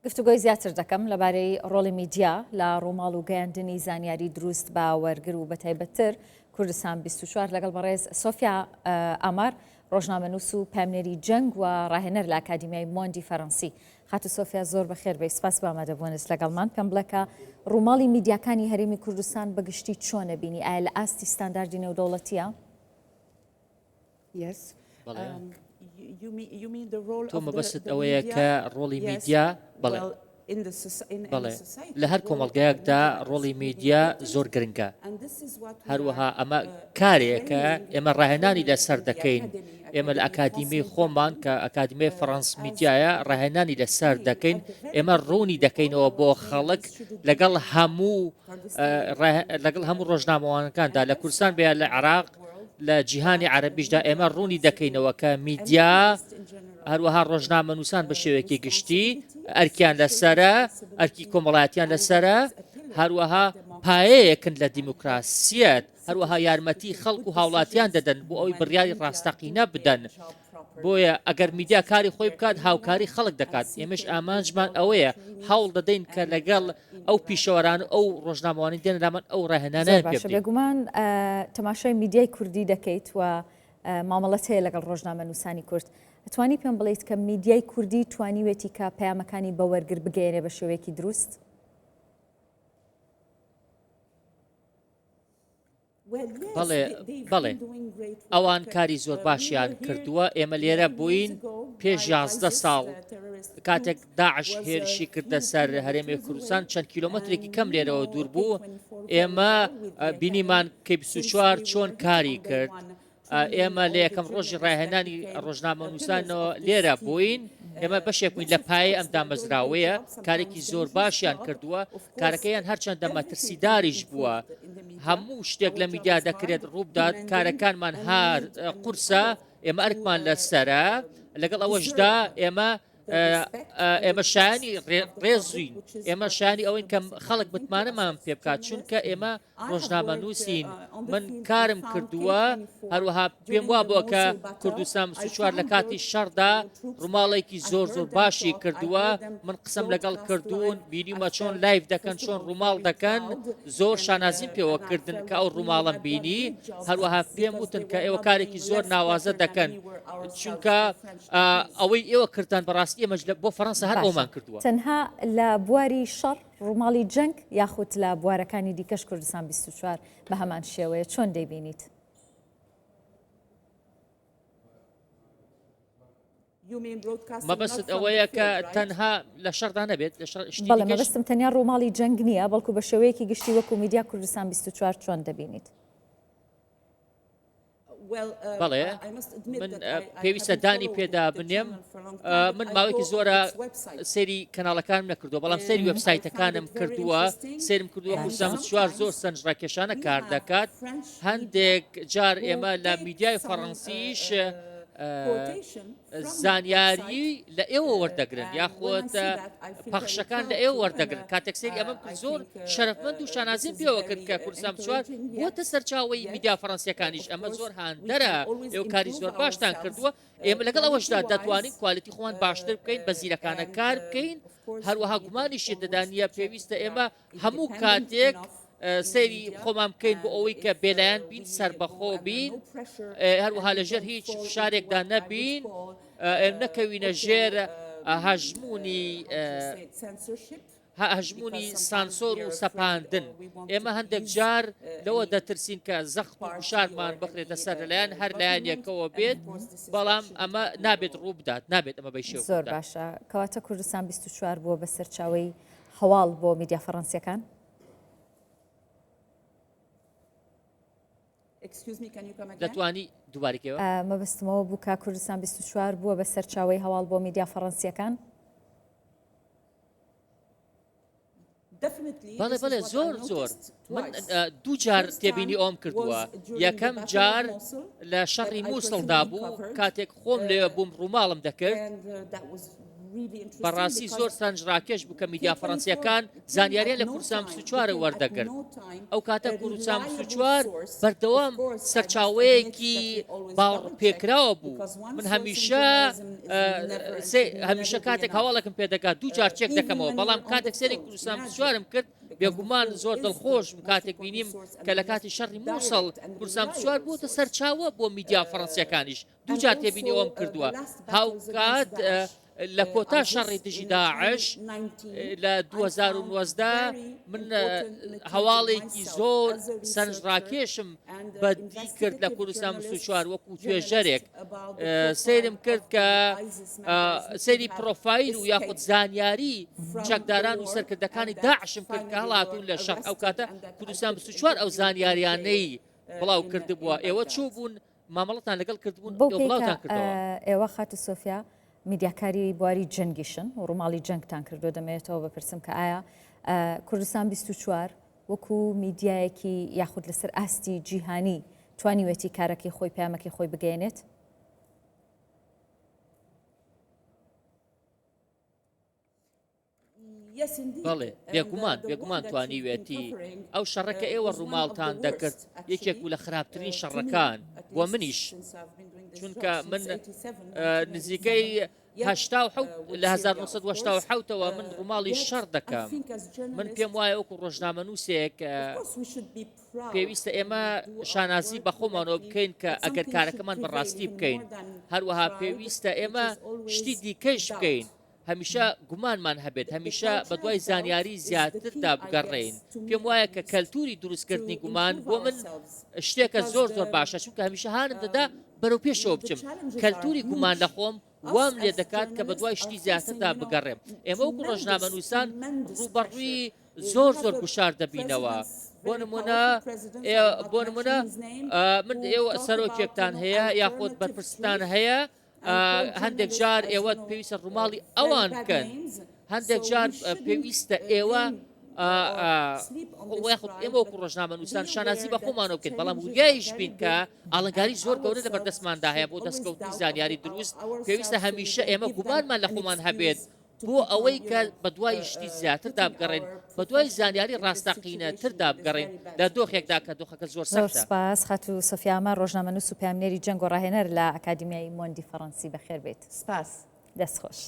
گفتوگۆی زیاتر دەکەم لەبارەی ڕۆڵی میدیا لە ڕووماڵ و گەیاندنی زانیاری دروست بە وەرگر و بەتایبەتتر کوردستان 24 لەگەڵ بەڕێز سۆفیا ئامار ڕۆژنامەنووس و پامنێری جەنگ و ڕاهێنەر لە ئاکادیمیای مۆندی فەڕەنسی. خاتو سۆفیا زۆر بەخێر بێ، سپاس بە ئامادەبوونت لەگەڵمان. پێم بڵێکە ڕووماڵی میدیاکانی هەرێمی کوردستان بەگشتی چۆنە بینی؟ ئایا لە ئاستی ستانداردی نێودەوڵەتیە؟ تۆ مەبەست ئەوەیە کە ڕۆڵی میدیا بەڵێ لە هەر کۆمەڵگەیەکدا ڕۆڵی میدیا زۆر گرنگە. هەروەها ئەمە کارێکە ئێمە ڕاهێنانی لەسەر دەکەین. ئێمە لە ئاکادیمی خۆمان کە ئاکادیمی فەڕەنس میدیایە ڕاهێنانی لەسەر دەکەین. ئێمە ڕوونی دەکەینەوە بۆ خەڵک لەگەڵ هەموو ڕۆژنامەوانەکاندا لە کوردستان بێ لە عێراق لە جیهانی عەرەبیشدا ئێمە ڕوونی دەکەینەوە کە میدیا هەروەها ڕۆژنامەنووسان بە شێوەیەکی گشتی ئەرکیان لەسەرە، ئەرکی کۆمەڵایەتیان لەسەرە، هەروەها پایەیەکن لە دیموکراسیەت، هەروەها یارمەتی خەڵک و هاوڵاتیان دەدەن بۆ ئەوەی بڕیاری ڕاستەقینە بدەن. بۆیە ئەگەر میدیا کاری خۆی بکات هاوکاری خەڵک دەکات. ئێمەش ئامانجمان ئەوەیە هەوڵ دەدەین کە لەگەڵ ئەو پیشەوەران ئەو ڕۆژنامەوانی دێن لامان ئەو ڕاهێنانە باشە. بێگومان تەماشای میدیای کوردی دەکەیت و مامەڵەت هەیە لەگەڵ ڕۆژنامەنووسانی کورد. ئەتوانی پێم بڵێیت کە میدیای کوردی توانیوێتی کە پەیامەکانی بە وەرگر بگەێنێ بە شێوەیەکی دروست؟ بەڵێ ئەوان کاری زۆر باشیان کردووە. ئێمە لێرە بووین پێش 11 ساڵ کاتێک داعش هێرشی کردە سەر هەرێمی کوردستان، چەند کیلۆمەترێکی کەم لێرەوە دوور بوو. ئێمە بینیمان کە 24 چۆن کاری کرد. ئێمە لە یەکەم ڕۆژی ڕاهێنانی ڕۆژنامەنووسانەوە لێرە بووین. ئێمە بەشێک بووین لە پایە ئەم دامەزراوەیە. کارێکی زۆر باشیان کردووە. کارەکەیان هەرچەندە مەترسیداریش بووە. هەموو شتێک لە میدیا دەکرێت ڕووبدات. کارەکانمان هار قورسە، ئێمە ئەرکمان لەسەرە. لەگەڵ ئەوەشدا ئێمە شایانی ڕێزوین. ئێمە شایانی ئەوەین کە خەڵک متمانەمان پێ بکات، چونکە ئێمە ڕۆژنامەنووسین. من کارم کردووە، هەروەها پێم وا بووە کە کوردستان 24 لە کاتی شەڕدا ڕووماڵێکی زۆر باشی کردووە. من قسەم لەگەڵ کردوون، بینیمە چۆن لایف دەکەن، چۆن ڕووماڵ دەکەن. زۆر شانازیم پێوە کردن کە ئەو ڕووماڵم بینی. هەروەها پێم وتن کە ئێوە کارێکی زۆر ناوازە دەکەن، چونکە ئەوەی ئێوە کردن بەڕاستی ئێمەش بۆ فەڕەنسا هەر ئەومان کردووە. تەنها لە بواری شەڕ ڕووماڵی جەنگ یاخود لە بوارەکانی دیکەش کوردستان 24 بە هەمان شێوەیە چۆن دەیبینیت؟ مەبەست ئەوەیە کە تەنها لە شەڕدا نەبێت. بەڵێ مەبەستم تەنیا ڕووماڵی جەنگ نییە، بەڵکو بە شێوەیەکی گشتی وەکو میدیا کوردستان 24 چۆن دەبینیت؟ بەڵێ من پێویستە دانی پێدا بنێم. من ماوەیەکی زۆرە سەیری کەناڵەکانم نەکردووە، بەڵام سەیری وێبسایتەکانم کردووە. سێرم کردووە کوردستان 24 زۆر سەرنجڕاکێشانە کار دەکات. هەندێک جار ئێمە لە میدیای فەڕەنسیش زانیاری لە ئێوە وەردەگرن، یاخۆت پەخشەکان لە ئێوە وەردەگرن. کاتێک سەیری ئەمەم کرد زۆر شەرەفمەند و شانازیم پێوە کرد کە کوردستان 24 بووەتە سەرچاوەی میدیا فەڕەنسیەکانیش. ئەمە زۆر هاندەرە، ئێوە کاری زۆر باشتان کردووە. ئێمە لەگەڵ ئەوەشدا دەتوانین کوالیتی خۆمان باشتر بکەین، بە زیرەکانە کار بکەین. هەروەها گومانیشی دەدانیە پێویستە ئێمە هەموو کاتێک سەیری خۆمان بکەین بۆ ئەوەی کە بێلایەن بین، سربەخۆ بین، هەروەها لەژێر هیچ فشارێکدا نەبین، نەکەوینە ژێر هەژمونی سانسۆر و سەپاندن. ئێمە هەندێک جار لەوە دەترسین کە زەخت و فشارمان بخرێتە سەر لەلایەن هەر لایەن یەکەوە بێت، بەڵام ئەمە نابێت ڕوو بدات، نابێت ئەمە بە شێوە. زۆر باشە. کەواتە کوردستان 24 بووە بە سەرچاوەی هەواڵ بۆ میدیا فەڕەنسیەکان؟ دەتوانی دووبارێکەوە؟ مەبەستمەوە بوو کە کوردستان 24 بووە بە سەرچاوەی هەواڵ بۆ میدیا فەڕەنسیەکان؟ بەڵێ زۆر من دوو جار تێبینی ئەوم کردووە. یەکەم جار لە شەڕی مووسڵدا بوو، کاتێک خۆم لێوە بووم ڕووماڵم دەکرد. بەڕاستی زۆر سەرنجڕاکێش بوو کە میدیا فەڕەنسیەکان زانیاریان لە کورسان 24 وەردەگرت. ئەو کاتە کورسان 24 بەردەوام سەرچاوەیەکی باوەڕپێکراوە بوو. من هەمیشە کاتێک هەواڵێکم پێدەکات دوو جار چێک دەکەمەوە، بەڵام کاتێک سەری کورسان 24م کرد بێگومان زۆر دڵخۆشم کاتێک بینیم کە لە کاتی شەڕی مووسڵ کورسان 24 بووتە سەرچاوە بۆ میدیا فەڕەنسیەکانیش. دوو جار تێبینی ئەوم کردووە. هاوکات لە کۆتا شەڕی دژی داعش لە 2019 من هەواڵێکی زۆر سەرنجڕاکێشم بەدی کرد لە کوردستان 24 وەکو توێژەرێک سیرم کرد کە سەیری پرۆفایل و یاخود زانیاری چەکداران و سەرکردەکانی داعشم کرد کە هەڵاتون لە شەڕ. ئەو کاتە کوردستان 24 ئەو زانیاریانەی بڵاو کردبووە. ئێوە چوو بوون مامەڵەتان لەگەڵ کردبوون بڵاوتان کردەوە. ئێوە خاتە سۆفیا میدیاکاری بواری جەنگیشن و ڕووماڵی جەنگتان کردو دەمێتەوە بپرسم کە ئایا کوردستان 24 وەکو میدیایەکی یاخود لەسەر ئاستی جیهانی توانیوێتی کارەکەی خۆی پامەکەی خۆی بگەێنێت؟ بەڵێ بێگومان توانیوێتی ئەو شەڕەکە ئێوە ڕووماڵتان دەکرد یەکێک بوو لە خراپترین شەڕەکان بۆ منیش، چونکە من نزیکەی لە 1970ەوە من ڕووماڵی شەڕ دەکەم. من پێم وایە وەکو ڕۆژنامەنووسێک پێویستە ئێمە شانازی بە خۆمانەوە بکەین کە ئەگەر کارەکەمان بەڕاستی بکەین، هەروەها پێویستە ئێمە شتی دیکەش بکەین. هەمیشە گومانمان هەبێت، هەمیشە بە دوای زانیاری زیاتردا بگەڕێین. پێم وایە کە کەلتوری دروستکردنی گومان بۆ من شتێکە زۆر باشە، چونکە هەمیشە هانم دەدا بەرەو پێشەوە بچم. کەلتوری گومان لە خۆم وام لێ دەکات کە بە دوای شتی زیاتردا بگەڕێم. ئێمە وەکو ڕۆژنامەنووسان ڕووبەڕووی زۆر گوشار دەبینەوە. بۆ نمونە من ئێوە سەرۆکێکتان هەیە یاخۆت بەرپرستان هەیە، هەندێک جار ئێوە پێویستە ڕووماڵی ئەوان بکەن، هەندێک جار پێویستە ئێوە ئێمە وەکو ڕۆژنامەنووسان شانازی بە خۆمانەوە بکەین، بەڵام وریایش بین کە ئاڵنگاری زۆر گەورە لە بەردەستماندا هەیە بۆ دەستکەوتنی زانیاری دروست. پێویستە هەمیشە ئێمە گومانمان لە خۆمان هەبێت بۆ ئەوەی کە بە دوای شتی زیاتردا بگەڕێن، بە دوای زانیاری ڕاستەقینەتردا بگەڕێن لە دۆخێکدا کە دۆخەکە زۆر سەختە. سپاس. خاتو سۆفیامان ڕۆژنامەنووس و پامنێری جەنگ و ڕاهێنەر لە ئەکادیمیای مۆندی فەڕەنسی بەخێر بێت. سپاس. دەستخۆش.